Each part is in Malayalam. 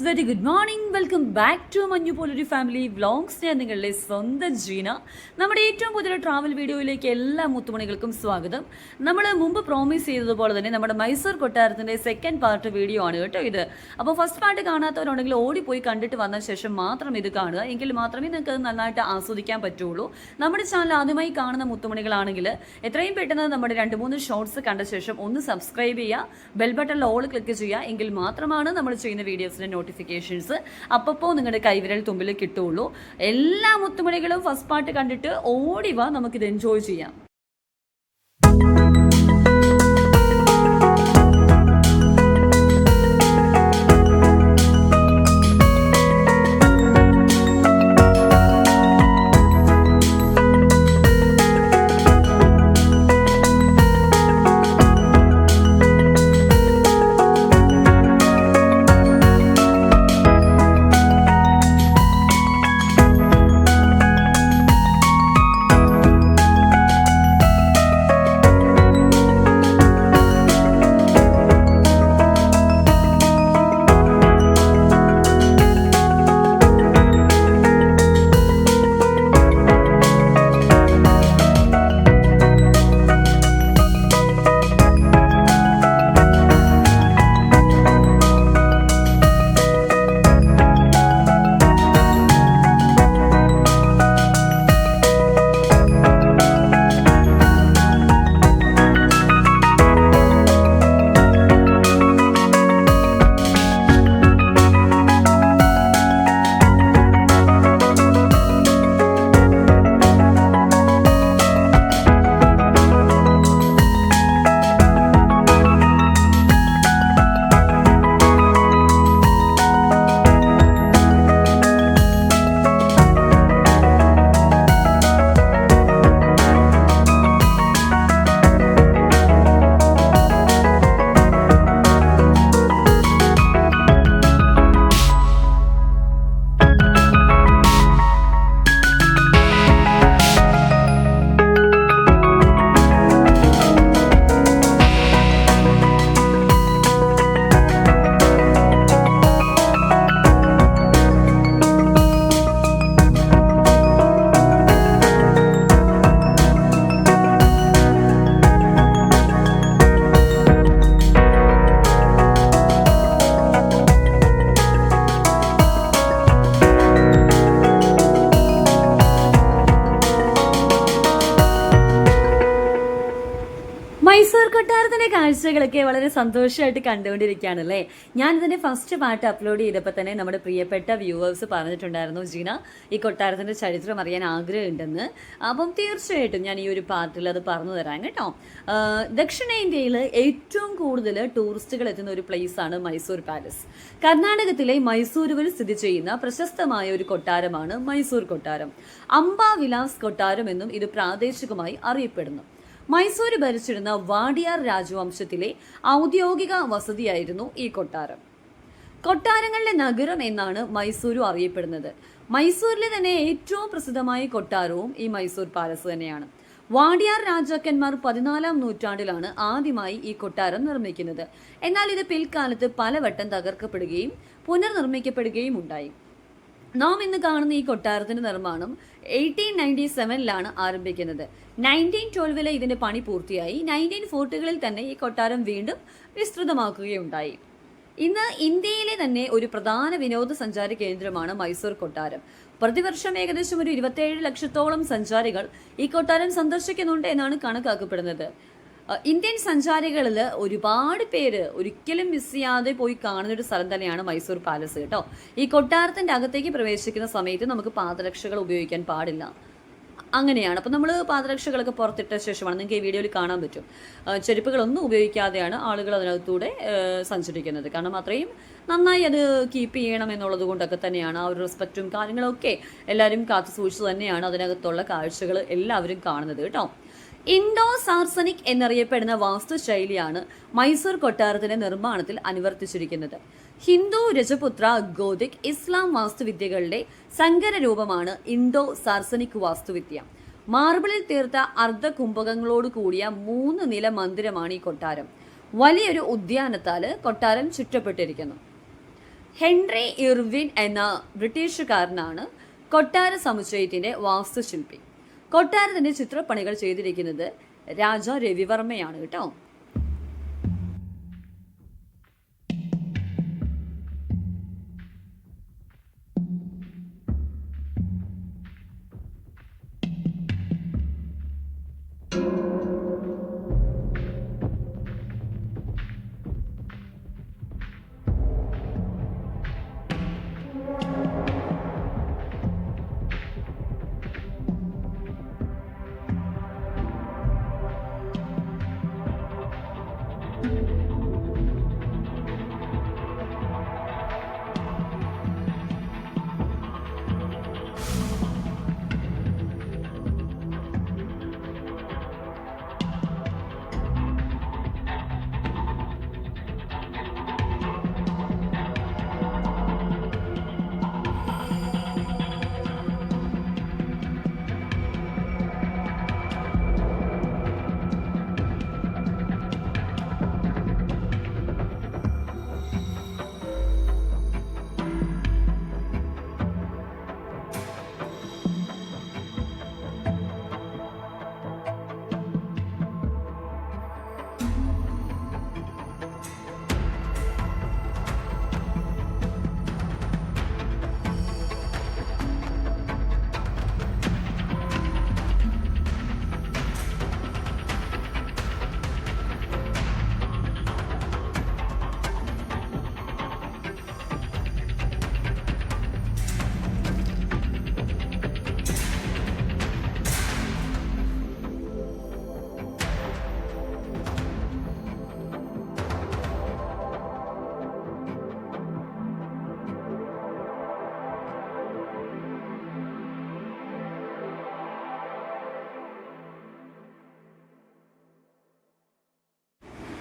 Very good morning. Welcome back to മഞ്ഞു പോലൊരു ഫാമിലി വ്ലോഗ്സ്. ഞാൻ നിങ്ങളുടെ സ്വന്തം ജീന. നമ്മുടെ ഏറ്റവും പുതിയ ട്രാവൽ വീഡിയോയിലേക്ക് എല്ലാ മുത്തുമണികൾക്കും സ്വാഗതം. നമ്മൾ മുമ്പ് പ്രോമിസ് ചെയ്തതുപോലെ തന്നെ നമ്മുടെ മൈസൂർ കൊട്ടാരത്തിൻ്റെ സെക്കൻഡ് പാർട്ട് വീഡിയോ ആണ് കേട്ടോ ഇത്. അപ്പോൾ ഫസ്റ്റ് പാർട്ട് കാണാത്തവരുണ്ടെങ്കിൽ ഓടിപ്പോയി കണ്ടിട്ട് വന്ന ശേഷം മാത്രം ഇത് കാണുക, എങ്കിൽ മാത്രമേ നിങ്ങൾക്ക് നന്നായിട്ട് ആസ്വദിക്കാൻ പറ്റുള്ളൂ. നമ്മുടെ ചാനൽ ആദ്യമായി കാണുന്ന മുത്തുമണികളാണെങ്കിൽ എത്രയും പെട്ടെന്ന് നമ്മുടെ 2-3 ഷോർട്സ് കണ്ട ശേഷം ഒന്ന് സബ്സ്ക്രൈബ് ചെയ്യുക, ബെൽ ബട്ടണിൽ ഓൾ ക്ലിക്ക് ചെയ്യുക, എങ്കിൽ മാത്രമാണ് നമ്മൾ ചെയ്യുന്ന വീഡിയോസിൻ്റെ നോട്ടിഫിക്കേഷൻസ് അപ്പോൾ നിങ്ങളുടെ കൈവിരൽ തുമ്പിൽ കിട്ടുള്ളൂ. എല്ലാ മുത്തുമണികളും ഫസ്റ്റ് പാർട്ട് കണ്ടിട്ട് ഓടിവാ, നമുക്കിത് എൻജോയ് ചെയ്യാം. മൈസൂർ കൊട്ടാരത്തിന്റെ കാഴ്ചകളൊക്കെ വളരെ സന്തോഷമായിട്ട് കണ്ടുകൊണ്ടിരിക്കുകയാണല്ലേ. ഞാനിതിന്റെ ഫസ്റ്റ് പാർട്ട് അപ്ലോഡ് ചെയ്തപ്പോൾ തന്നെ നമ്മുടെ പ്രിയപ്പെട്ട വ്യൂവേഴ്സ് പറഞ്ഞിട്ടുണ്ടായിരുന്നു, ജീന ഈ കൊട്ടാരത്തിന്റെ ചരിത്രം അറിയാൻ ആഗ്രഹമുണ്ടെന്ന്. അപ്പം തീർച്ചയായിട്ടും ഞാൻ ഈ ഒരു പാർട്ടിൽ അത് പറഞ്ഞു തരാം കേട്ടോ. ദക്ഷിണേന്ത്യയിൽ ഏറ്റവും കൂടുതൽ ടൂറിസ്റ്റുകൾ എത്തുന്ന ഒരു പ്ലേസാണ് മൈസൂർ പാലസ്. കർണാടകത്തിലെ മൈസൂരുവിൽ സ്ഥിതി ചെയ്യുന്ന പ്രശസ്തമായ ഒരു കൊട്ടാരമാണ് മൈസൂർ കൊട്ടാരം. അംബാവിലാസ് കൊട്ടാരം എന്നും ഇത് പ്രാദേശികമായി അറിയപ്പെടുന്നു. മൈസൂർ ഭരിച്ചിരുന്ന വാഡിയാർ രാജവംശത്തിലെ ഔദ്യോഗിക വസതിയായിരുന്നു ഈ കൊട്ടാരം. കൊട്ടാരങ്ങളുടെ നഗരം എന്നാണ് മൈസൂരു അറിയപ്പെടുന്നത്. മൈസൂരിലെ തന്നെ ഏറ്റവും പ്രസിദ്ധമായ കൊട്ടാരവും ഈ മൈസൂർ പാലസ് തന്നെയാണ്. വാഡിയാർ രാജാക്കന്മാർ 14-ാം നൂറ്റാണ്ടിലാണ് ആദ്യമായി ഈ കൊട്ടാരം നിർമ്മിക്കുന്നത്. എന്നാൽ ഇത് പിൽക്കാലത്ത് പലവട്ടം തകർക്കപ്പെടുകയും പുനർനിർമ്മിക്കപ്പെടുകയും ഉണ്ടായി. നാം ഇന്ന് കാണുന്ന ഈ കൊട്ടാരത്തിന്റെ നിർമ്മാണം 1897 ആരംഭിക്കുന്നത്. 1912 ഇതിന്റെ പണി പൂർത്തിയായി. 1940 തന്നെ ഈ കൊട്ടാരം വീണ്ടും വിസ്തൃതമാക്കുകയുണ്ടായി. ഇന്ന് ഇന്ത്യയിലെ തന്നെ ഒരു പ്രധാന വിനോദസഞ്ചാര കേന്ദ്രമാണ് മൈസൂർ കൊട്ടാരം. പ്രതിവർഷം ഏകദേശം ഒരു 27 ലക്ഷത്തോളം സഞ്ചാരികൾ ഈ കൊട്ടാരം സന്ദർശിക്കുന്നുണ്ട് എന്നാണ് കണക്കാക്കപ്പെടുന്നത്. ഇന്ത്യൻ സഞ്ചാരികളിൽ ഒരുപാട് പേര് ഒരിക്കലും മിസ് ചെയ്യാതെ പോയി കാണുന്ന ഒരു സ്ഥലം തന്നെയാണ് മൈസൂർ പാലസ് കേട്ടോ. ഈ കൊട്ടാരത്തിന്റെ അകത്തേക്ക് പ്രവേശിക്കുന്ന സമയത്ത് നമുക്ക് പാദരക്ഷകൾ ഉപയോഗിക്കാൻ പാടില്ല, അങ്ങനെയാണ്. അപ്പോൾ നമ്മൾ പാദരക്ഷകളൊക്കെ പുറത്തിട്ട ശേഷമാണ്, നിങ്ങൾക്ക് ഈ വീഡിയോയിൽ കാണാൻ പറ്റും, ചെരുപ്പുകളൊന്നും ഉപയോഗിക്കാതെയാണ് ആളുകൾ അതിനകത്തൂടെ സഞ്ചരിക്കുന്നത്. കാരണം അത്രയും നന്നായി അത് കീപ്പ് ചെയ്യണം എന്നുള്ളത് കൊണ്ടൊക്കെ തന്നെയാണ് ആ ഒരു റെസ്പെക്റ്റും കാര്യങ്ങളൊക്കെ എല്ലാവരും കാത്തു സൂക്ഷിച്ചു തന്നെയാണ് അതിനകത്തുള്ള കാഴ്ചകൾ എല്ലാവരും കാണുന്നത് കേട്ടോ. ഇൻഡോ സാർസനിക് എന്നറിയപ്പെടുന്ന വാസ്തുശൈലിയാണ് മൈസൂർ കൊട്ടാരത്തിന്റെ നിർമ്മാണത്തിൽ അനുവർത്തിച്ചിരിക്കുന്നത്. ഹിന്ദു രജപുത്ര ഗോതിക് ഇസ്ലാം വാസ്തുവിദ്യകളുടെ സങ്കര രൂപമാണ് ഇൻഡോ സാർസനിക് വാസ്തുവിദ്യ. മാർബിളിൽ തീർത്ത അർദ്ധകുംഭകങ്ങളോട് കൂടിയ 3 നില മന്ദിരമാണ് ഈ കൊട്ടാരം. വലിയൊരു ഉദ്യാനത്താൽ കൊട്ടാരം ചുറ്റപ്പെട്ടിരിക്കുന്നു. ഹെൻറി ഇർവിൻ എന്ന ബ്രിട്ടീഷുകാരനാണ് കൊട്ടാര സമുച്ചയത്തിന്റെ വാസ്തുശില്പി. കൊട്ടാരത്തിന്റെ ചിത്രപ്പണികൾ ചെയ്തിരിക്കുന്നത് രാജ രവിവർമ്മയാണ് കേട്ടോ.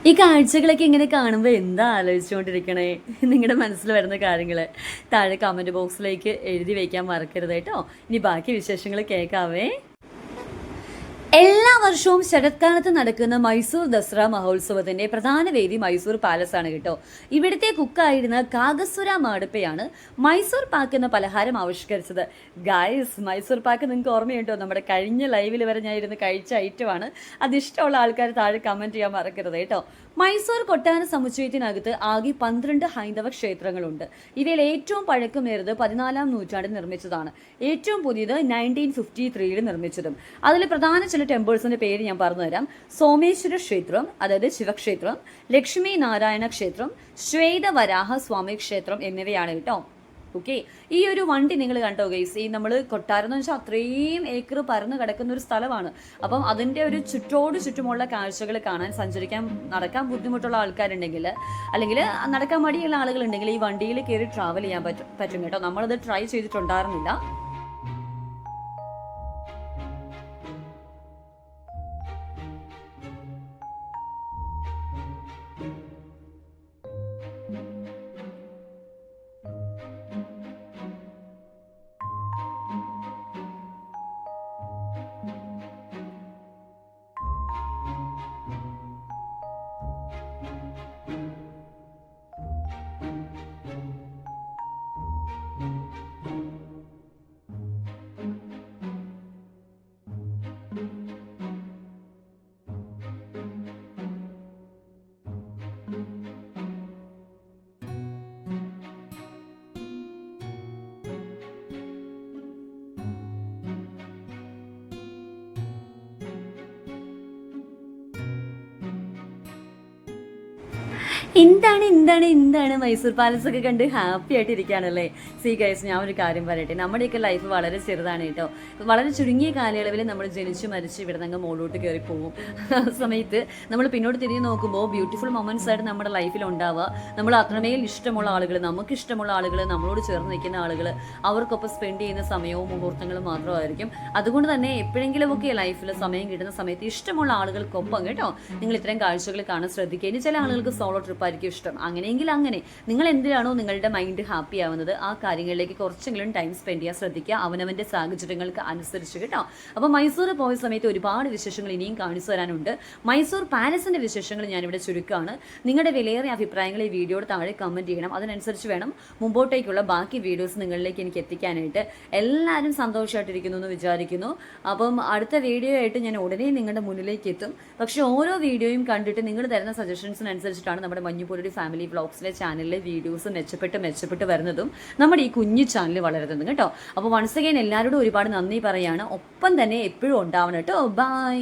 ഈ കാഴ്ചകളൊക്കെ ഇങ്ങനെ കാണുമ്പോൾ എന്താ ആലോചിച്ചുകൊണ്ടിരിക്കണേ? നിങ്ങളുടെ മനസ്സിൽ വരുന്ന കാര്യങ്ങൾ താഴെ കമൻറ്റ് ബോക്സിലേക്ക് എഴുതി വയ്ക്കാൻ മറക്കരുത് കേട്ടോ. ഇനി ബാക്കി വിശേഷങ്ങൾ കേൾക്കാവേ. എല്ലാ വർഷവും ശരത്കാലത്ത് നടക്കുന്ന മൈസൂർ ദസറ മഹോത്സവത്തിന്റെ പ്രധാന വേദി മൈസൂർ പാലസ് ആണ് കേട്ടോ. ഇവിടുത്തെ കുക്കായിരുന്ന കാഗസുര മാടപ്പയാണ് മൈസൂർ പാക്ക് എന്ന പലഹാരം ആവിഷ്കരിച്ചത്. ഗായ്സ്, മൈസൂർ പാക്ക് നിങ്ങൾക്ക് ഓർമ്മയുണ്ടോ? നമ്മുടെ കഴിഞ്ഞ ലൈവിൽ വരെ ഞാൻ ഇരുന്ന് കഴിച്ച ഐറ്റമാണ്. അതിഷ്ടമുള്ള ആൾക്കാർ താഴെ കമൻറ്റ് ചെയ്യാൻ മറക്കരുത് കേട്ടോ. മൈസൂർ കൊട്ടാര സമുച്ചയത്തിനകത്ത് ആകെ 12 ഹൈന്ദവ ക്ഷേത്രങ്ങളുണ്ട്. ഇവയിൽ ഏറ്റവും പഴക്കമേറിയത് 14-ാം നൂറ്റാണ്ടിൽ നിർമ്മിച്ചതാണ്. ഏറ്റവും പുതിയത് 1953 നിർമ്മിച്ചതും. അതിൽ പ്രധാന ചില ടെമ്പിൾസിന്റെ പേര് ഞാൻ പറഞ്ഞുതരാം. സോമേശ്വര ക്ഷേത്രം, അതായത് ശിവക്ഷേത്രം, ലക്ഷ്മി നാരായണ ക്ഷേത്രം, ശ്വേതവരാഹ സ്വാമി ക്ഷേത്രം എന്നിവയാണ് കേട്ടോ. ഓക്കെ, ഈ ഒരു വണ്ടി നിങ്ങൾ കണ്ടോ ഗൈസ്? ഈ നമ്മൾ കൊട്ടാരം എന്ന് വെച്ചാൽ അത്രയും ഏക്കർ പരന്ന് കിടക്കുന്ന ഒരു സ്ഥലമാണ്. അപ്പം അതിൻ്റെ ഒരു ചുറ്റുമുള്ള കാഴ്ചകൾ കാണാൻ, നടക്കാൻ ബുദ്ധിമുട്ടുള്ള ആൾക്കാരുണ്ടെങ്കിൽ, അല്ലെങ്കിൽ നടക്കാൻ മടിയുള്ള ആളുകളുണ്ടെങ്കിൽ ഈ വണ്ടിയിൽ കയറി ട്രാവൽ ചെയ്യാൻ പറ്റും കേട്ടോ. നമ്മളത് ട്രൈ ചെയ്തിട്ടുണ്ടായിരുന്നില്ല. എന്താണ് മൈസൂർ പാലസ് ഒക്കെ കണ്ട് ഹാപ്പി ആയിട്ട് ഇരിക്കുകയാണല്ലേ? സീ ഗൈസ്, ഞാൻ ഒരു കാര്യം പറയട്ടെ. നമ്മുടെയൊക്കെ ലൈഫ് വളരെ ചെറുതാണ് കേട്ടോ. വളരെ ചുരുങ്ങിയ കാലയളവിൽ നമ്മൾ ജനിച്ചു മരിച്ച് ഇവിടെ നിന്ന് മുകളിലോട്ട് കയറി പോകും. ആ സമയത്ത് നമ്മൾ പിന്നോട്ട് തിരിഞ്ഞ് നോക്കുമ്പോൾ ബ്യൂട്ടിഫുൾ മൊമെന്റ്സ് ആയിട്ട് നമ്മുടെ ലൈഫിൽ ഉണ്ടാവുക. നമ്മൾ അത്രമേൽ ഇഷ്ടമുള്ള ആളുകൾ, നമുക്ക് ഇഷ്ടമുള്ള ആളുകൾ, നമ്മളോട് ചേർന്ന് നിൽക്കുന്ന ആളുകൾ, അവർക്കൊപ്പം സ്പെൻഡ് ചെയ്യുന്ന സമയവും മുഹൂർത്തങ്ങളും മാത്രമായിരിക്കും. അതുകൊണ്ട് തന്നെ എപ്പോഴെങ്കിലുമൊക്കെ ലൈഫിൽ സമയം കിട്ടുന്ന സമയത്ത് ഇഷ്ടമുള്ള ആളുകൾക്കൊപ്പം കേട്ടോ നിങ്ങൾ ഇത്തരം കാഴ്ചകൾ കാണാൻ ശ്രദ്ധിക്കുക. ഇനി ചില ആളുകൾക്ക് സോളോ ട്രിപ്പ് തണുപ്പായിരിക്കും ഇഷ്ടം. അങ്ങനെയെങ്കിൽ അങ്ങനെ നിങ്ങൾ എന്തിനാണോ നിങ്ങളുടെ മൈൻഡ് ഹാപ്പി ആവുന്നത് ആ കാര്യങ്ങളിലേക്ക് കുറച്ചെങ്കിലും ടൈം സ്പെൻഡ് ചെയ്യാൻ ശ്രദ്ധിക്കുക, അവനവൻ്റെ സാഹചര്യങ്ങൾക്ക് അനുസരിച്ച് കേട്ടോ. അപ്പോൾ മൈസൂർ പോയ സമയത്ത് ഒരുപാട് വിശേഷങ്ങൾ ഇനിയും കാണിച്ചു തരാനുണ്ട്. മൈസൂർ പാലസിൻ്റെ വിശേഷങ്ങൾ ഞാനിവിടെ ചുരുക്കമാണ്. നിങ്ങളുടെ വിലയേറിയ അഭിപ്രായങ്ങൾ ഈ വീഡിയോയുടെ താഴെ കമൻറ്റ് ചെയ്യണം. അതിനനുസരിച്ച് വേണം മുമ്പോട്ടേക്കുള്ള ബാക്കി വീഡിയോസ് നിങ്ങളിലേക്ക് എനിക്ക് എത്തിക്കാനായിട്ട്. എല്ലാവരും സന്തോഷമായിട്ടിരിക്കുന്നു എന്ന് വിചാരിക്കുന്നു. അപ്പം അടുത്ത വീഡിയോ ആയിട്ട് ഞാൻ ഉടനെ നിങ്ങളുടെ മുന്നിലേക്ക് എത്തും. പക്ഷേ ഓരോ വീഡിയോയും കണ്ടിട്ട് നിങ്ങൾ തരുന്ന സജഷൻസിനനുസരിച്ചിട്ടാണ് നമ്മുടെ മഞ്ഞുപോലൊരു ഫാമിലി വ്ളോഗ്സിലെ ചാനലിലെ വീഡിയോസ് മെച്ചപ്പെട്ട് വരുന്നതും നമ്മുടെ ഈ കുഞ്ഞു ചാനൽ വളരുന്നതും കേട്ടോ. അപ്പോൾ വൺസ് അഗൈൻ എല്ലാവരോടും ഒരുപാട് നന്ദി പറയാണ്. ഒപ്പം തന്നെ എപ്പോഴും ഉണ്ടാവണം കേട്ടോ. ബൈ.